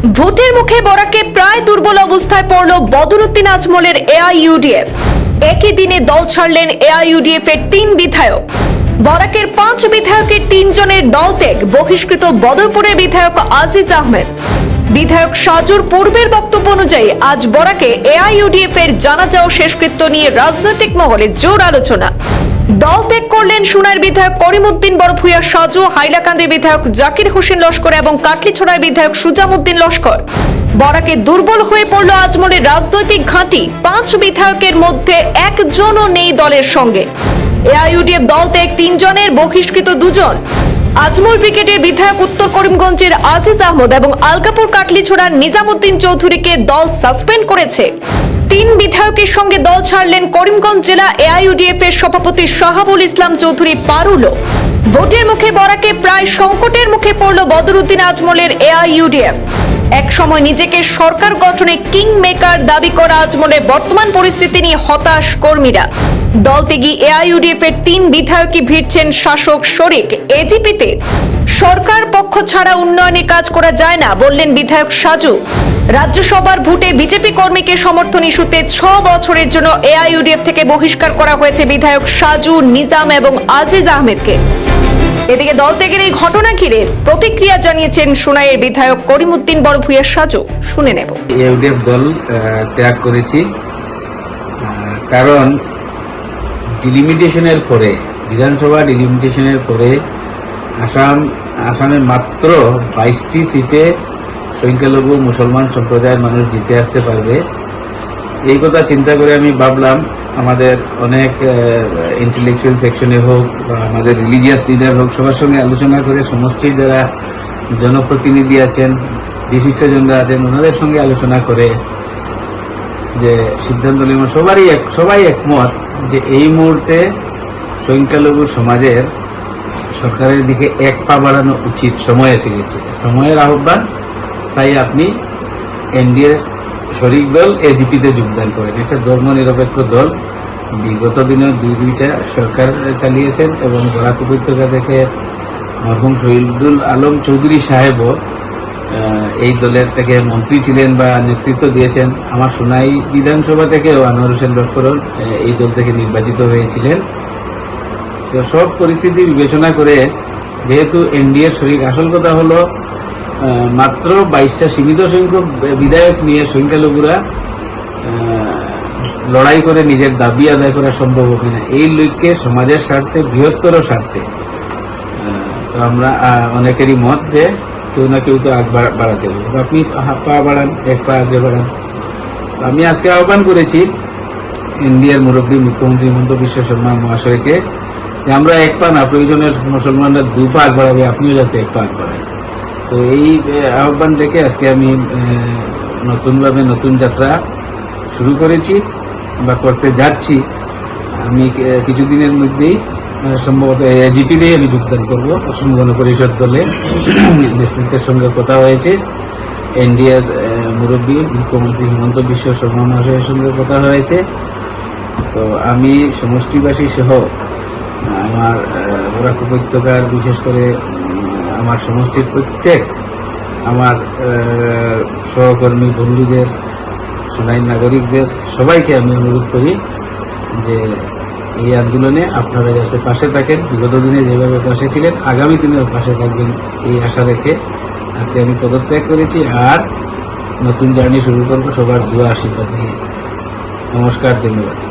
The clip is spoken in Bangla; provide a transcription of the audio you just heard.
ভোটের মুখে বরাকে প্রায় দুর্বল অবস্থায় পড়ল বদরুদ্দিন আজমলের এআইইউডিএফ। একই দিনে দল ছাড়লেন এআইইউডিএফ এর ৩ বিধায়ক। বরাকের ৫ বিধায়কের ৩ জনের দল ত্যাগ, বহিষ্কৃত বদরপুরের বিধায়ক আজিজ আহমেদ। বিধায়ক সাজুর পূর্বের বক্তব্য অনুযায়ী আজ বরাকে এআইইউডিএফ এর জানাজা ও শেষকৃত্য নিয়ে রাজনৈতিক মহলে জোর আলোচনা। দল ত্যাগ করলেন সুনাইর বিধায়ক করিমউদ্দিন বড়ভূঁইয়া সাজু, হাইলাকান্দি বিধায়ক জাকির হোসেন লস্কর এবং কাটলিছড়ার বিধায়ক সুজামউদ্দিন লস্কর। বরাকে দুর্বল হয়ে পড়ল আজমলের রাজনৈতিক ঘাঁটি। ৫ বিধায়কের মধ্যে একজনও নেই দলের সঙ্গে। এআইইউডিএফ দল ত্যাগ ৩ জনের, বহিষ্কৃত ২ জন। আজমল ব্রিগেডের বিধায়ক উত্তর করিমগঞ্জের আজিজ আহমদ এবং আলকাপুর কাটলিছড়ার নিজামউদ্দিন চৌধুরীকে দল সাসপেন্ড করেছে। ৩ বিধায়কের সঙ্গে দল ছাড়লেন করিমগঞ্জ জেলা এআইইউডিএফ এর সভাপতি শাহাবুল ইসলাম চৌধুরী পারুলও। ভোটের মুখে বরাকে প্রায় সংকটের মুখে পড়ল বদরুদ্দিন আজমলের এআইইউডিএফ। এক সময় নিজেকে সরকার গঠনে কিং মেকার দাবি করা আজমলের বর্তমান পরিস্থিতি নিয়ে হতাশ কর্মীরা। দল ত্যাগী এআইইউডিএফ এর ৩ বিধায়কই ভিড়ছেন শাসক শরিক এজিপিতে। সরকার পক্ষ ছাড়া উন্নয়নে কাজ করা যায় না বললেন বিধায়ক সাজু। রাজ্যসভার ভোটে বিজেপি কর্মীকে সমর্থন ইস্যুতে ৬ বছরের জন্য এআইইউডিএফ থেকে বহিষ্কার করা হয়েছে বিধায়ক সাজু, নিজাম এবং আজিজ আহমেদকে। এদিকে দল ত্যাগের এই ঘটনা ঘিরে প্রতিক্রিয়া জানিয়েছেন সুনাইয়ের বিধায়ক করিমউদ্দিন বড়ভূঁইয়া সাজু। শুনে নেব। এআইইউডিএফ দল ত্যাগ করেছি কারণ ডিলিমিটেশনের পরে, বিধানসভা ডিলিমিটেশনের পরে আসামে মাত্র 22টি সিটে সংখ্যালঘু মুসলমান সম্প্রদায়ের মানুষ জিতে আসতে পারবে। এই কথা চিন্তা করে আমি ভাবলাম আমাদের অনেক ইন্টেলেকচুয়াল সেকশনে হোক বা আমাদের রিলিজিয়াস লিডার হোক, সবার সঙ্গে আলোচনা করে সমষ্টির যারা জনপ্রতিনিধি আছেন, বিশিষ্টজনরা আছেন, ওনাদের সঙ্গে আলোচনা করে যে সিদ্ধান্ত নিলাম, সবাই একমত যে এই মুহূর্তে সংখ্যালঘু সমাজের সরকারের দিকে এক পা বাড়ানো উচিত, সময় এসে গেছে, সময়ের আহ্বান। তাই আপনি এনডিএ শরিক দল এজিপিতে যোগদান করেন। এটা ধর্মনিরপেক্ষ দল, বিগত দিনে দুইটা সরকার চালিয়েছেন এবং বরাক উপত্যকা থেকে মরহুম শহীদুল আলম চৌধুরী সাহেবও এই দলের থেকে মন্ত্রী ছিলেন বা নেতৃত্ব দিয়েছেন। আমার সুনাই বিধানসভা থেকেও আনোয়ার হোসেন লস্কর এই দল থেকে নির্বাচিত হয়েছিলেন। তো সব পরিস্থিতি বিবেচনা করে যেহেতু এনডিএর শরিক, আসল কথা হলো মাত্র 22টা সীমিত সংখ্যক বিধায়ক নিয়ে সংখ্যালঘুরা লড়াই করে নিজের দাবি আদায় করা সম্ভব হবে না। এই লক্ষ্যে সমাজের স্বার্থে, বৃহত্তর স্বার্থে তো আমরা অনেকেরই মত যে কেউ না কেউ তো আগ বাড়াতে হবে। আপনি পা বাড়ান, এক পা আগে বাড়ান। আমি আজকে আহ্বান করেছি ইন্ডিয়ার মুরব্বী মুখ্যমন্ত্রী হিমন্ত বিশ্ব শর্মা মহাশয়কে যে আমরা এক পা না, প্রয়োজনের মুসলমানরা 2 পা আগ বাড়াবে, আপনিও যাতে 1 পা আগ বাড়ান। তো এই আহ্বান রেখে আজকে আমি নতুনভাবে নতুন যাত্রা শুরু করেছি বা করতে যাচ্ছি। আমি কিছুদিনের মধ্যেই সম্ভবত এজিপিতেই আমি যোগদান করবো। অসম গণ পরিষদ দলে নেতৃত্বের সঙ্গে কথা হয়েছে, এনডিএর মুরব্বী মুখ্যমন্ত্রী হিমন্ত বিশ্ব শর্মা মহাশয়ের সঙ্গে কথা হয়েছে। তো আমি সমষ্টিবাসী সহ আমার বরাক উপত্যকার, বিশেষ করে আমার সমষ্টির প্রত্যেক আমার সহকর্মী বন্ধুদের, সুনাই নাগরিকদের সবাইকে আমি অনুরোধ করি যে এই আন্দোলনে আপনারা যাতে পাশে থাকেন, বিগত দিনে যেভাবে পাশে ছিলেন আগামী দিনেও পাশে থাকবেন, এই আশা রেখে আজকে আমি পদত্যাগ করেছি আর নতুন জার্নি শুরু করবো সবার দোয়া আশীর্বাদ নিয়ে। নমস্কার, ধন্যবাদ।